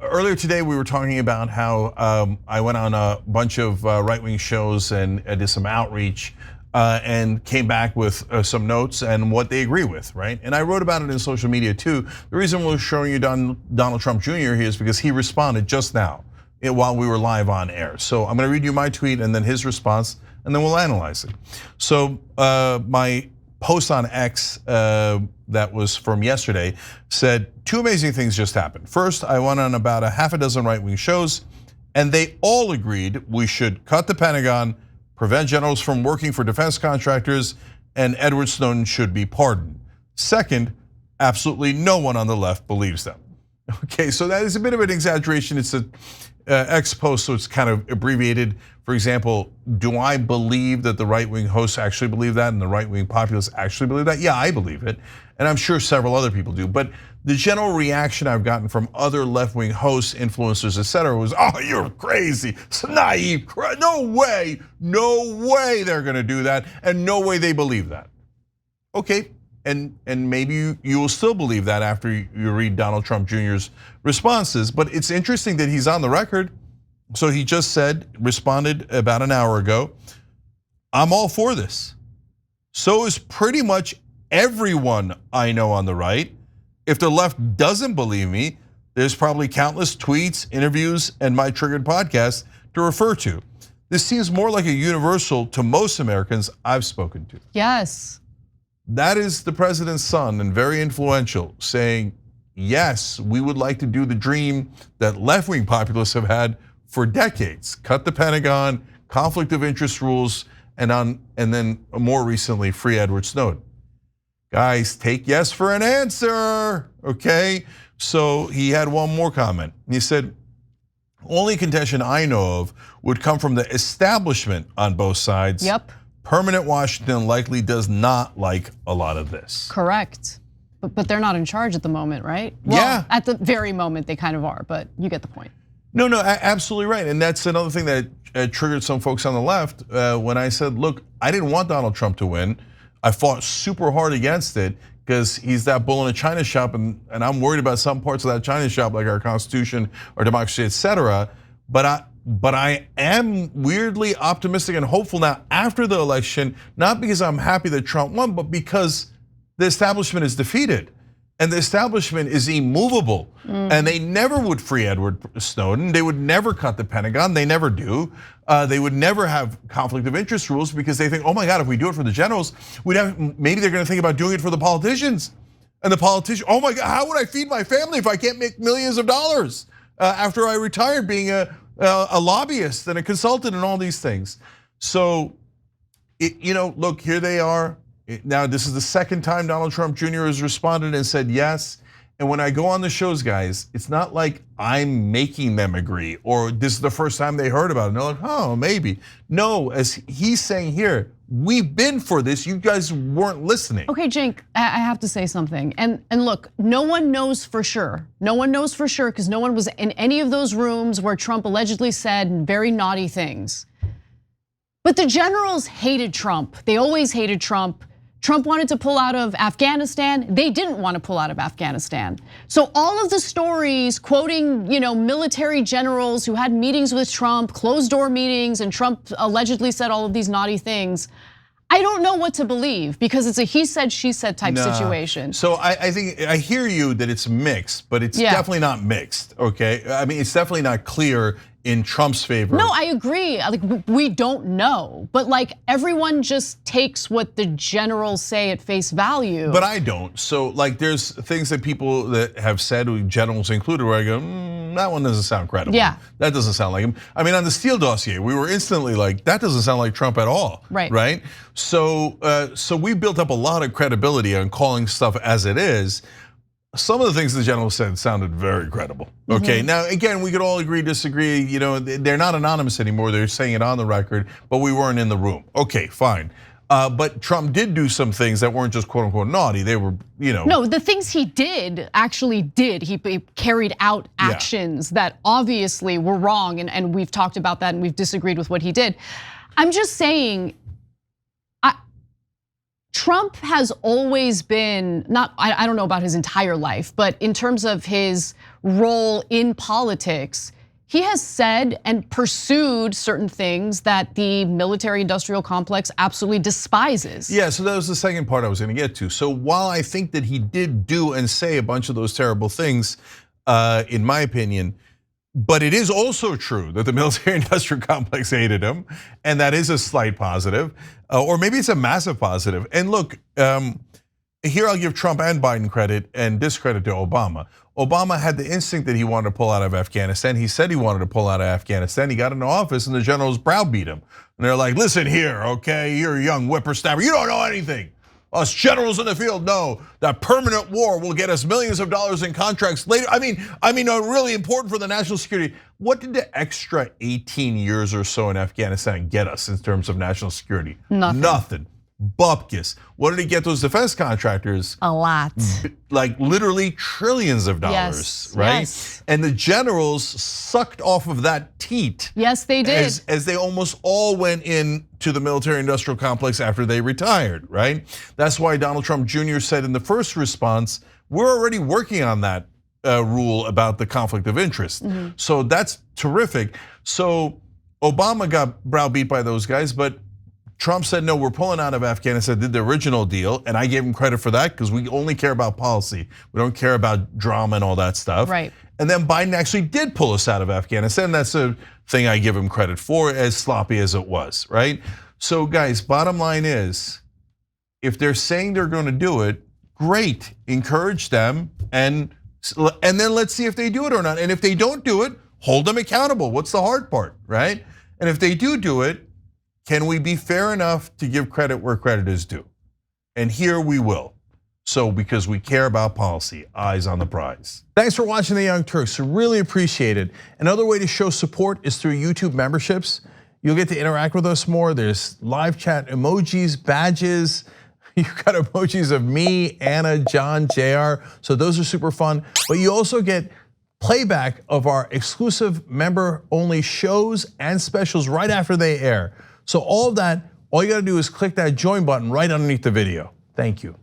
Earlier today, we were talking about how I went on a bunch of right-wing shows and did some outreach and came back with some notes and what they agree with, right? And I wrote about it in social media too. The reason we're showing you Donald Trump Jr. here is because he responded just now while we were live on air. So I'm gonna read you my tweet and then his response, and then we'll analyze it. So my post on X that was from yesterday said, 2 amazing things just happened. First, I went on about a half a dozen right-wing shows, and they all agreed we should cut the Pentagon, prevent generals from working for defense contractors, and Edward Snowden should be pardoned. Second, absolutely no one on the left believes them. Okay, so that is a bit of an exaggeration. It's an X post, so it's kind of abbreviated. For example, do I believe that the right-wing hosts actually believe that and the right-wing populace actually believe that? Yeah, I believe it, and I'm sure several other people do. But the general reaction I've gotten from other left-wing hosts, influencers, etc., was, "Oh, you're crazy, it's naive, no way they're gonna do that, and no way they believe that." Okay, and maybe you will still believe that after you read Donald Trump Jr.'s responses, but it's interesting that he's on the record. So he just responded about an hour ago, "I'm all for this. So is pretty much everyone I know on the right. If the left doesn't believe me, there's probably countless tweets, interviews, and my Triggered podcast to refer to. This seems more like a universal to most Americans I've spoken to." Yes. That is the president's son and very influential, saying, yes, we would like to do the dream that left-wing populists have had for decades. Cut the Pentagon, conflict of interest rules, and then more recently, free Edward Snowden. Guys, take yes for an answer, okay? So he had one more comment. He said, only contention I know of would come from the establishment on both sides. Yep. Permanent Washington likely does not like a lot of this. Correct. But they're not in charge at the moment, right? Well, yeah. At the very moment, they kind of are, but you get the point. No, absolutely right. And that's another thing that triggered some folks on the left when I said, look, I didn't want Donald Trump to win. I fought super hard against it because he's that bull in a china shop, and I'm worried about some parts of that china shop, like our Constitution, our democracy, etc. But I am weirdly optimistic and hopeful now after the election, not because I'm happy that Trump won, but because the establishment is defeated. And the establishment is immovable, and they never would free Edward Snowden. They would never cut the Pentagon. They never do. They would never have conflict of interest rules because they think, oh my God, if we do it for the generals, maybe they're going to think about doing it for the politicians. And the politicians, oh my God, how would I feed my family if I can't make millions of dollars after I retired, being a lobbyist and a consultant and all these things? So, look, here they are. Now, this is the second time Donald Trump Jr. has responded and said yes. And when I go on the shows, guys, it's not like I'm making them agree or this is the first time they heard about it. And they're like, oh, maybe. No, as he's saying here, we've been for this. You guys weren't listening. Okay, Cenk, I have to say something. And look, no one knows for sure. No one knows for sure because no one was in any of those rooms where Trump allegedly said very naughty things. But the generals hated Trump. They always hated Trump. Trump wanted to pull out of Afghanistan. They didn't want to pull out of Afghanistan. So all of the stories quoting, military generals who had meetings with Trump, closed door meetings, and Trump allegedly said all of these naughty things. I don't know what to believe because it's a he said, she said type situation. So I think I hear you that it's mixed, but it's definitely not mixed, okay? I mean, it's definitely not clear in Trump's favor. No, I agree. Like we don't know, but like everyone just takes what the generals say at face value. But I don't. So like, there's things that people that have said, generals included, where I go, that one doesn't sound credible. Yeah, that doesn't sound like him. I mean, on the Steele dossier, we were instantly like, that doesn't sound like Trump at all. Right. Right. So we built up a lot of credibility on calling stuff as it is. Some of the things the general said sounded very credible. Okay, now again, we could all agree, disagree. They're not anonymous anymore. They're saying it on the record, but we weren't in the room. Okay, fine. But Trump did do some things that weren't just quote unquote naughty. They were, No, the things he did actually did. He carried out actions that obviously were wrong, and we've talked about that and we've disagreed with what he did. I'm just saying, Trump has always been, I don't know about his entire life, but in terms of his role in politics, he has said and pursued certain things that the military industrial complex absolutely despises. Yeah, so that was the second part I was gonna get to. So while I think that he did do and say a bunch of those terrible things, in my opinion, but it is also true that the military industrial complex hated him, and that is a slight positive, or maybe it's a massive positive. And look, here I'll give Trump and Biden credit and discredit to Obama. Obama had the instinct that he wanted to pull out of Afghanistan. He said he wanted to pull out of Afghanistan. He got into office and the generals browbeat him. And they're like, listen here, okay, you're a young whippersnapper, you don't know anything. Us generals in the field know that permanent war will get us millions of dollars in contracts later. I mean, really important for the national security. What did the extra 18 years or so in Afghanistan get us in terms of national security? Nothing. Bupkis. What did he get those defense contractors? A lot. Like literally trillions of dollars, yes, right? Yes. And the generals sucked off of that teat. Yes, they did. As they almost all went into the military industrial complex after they retired, right? That's why Donald Trump Jr. said in the first response, we're already working on that rule about the conflict of interest. So that's terrific. So Obama got browbeat by those guys, but Trump said, no, we're pulling out of Afghanistan, did the original deal, and I gave him credit for that because we only care about policy. We don't care about drama and all that stuff. Right. And then Biden actually did pull us out of Afghanistan. That's a thing I give him credit for, as sloppy as it was, right? So guys, bottom line is, if they're saying they're gonna do it, great, encourage them, and then let's see if they do it or not. And if they don't do it, hold them accountable. What's the hard part, right? And if they do it, can we be fair enough to give credit where credit is due? And here we will. So because we care about policy, eyes on the prize. Thanks for watching The Young Turks, really appreciate it. Another way to show support is through YouTube memberships. You'll get to interact with us more. There's live chat emojis, badges. You've got emojis of me, Anna, John, JR. So those are super fun. But you also get playback of our exclusive member-only shows and specials right after they air. So all of that, all you gotta do is click that join button right underneath the video. Thank you.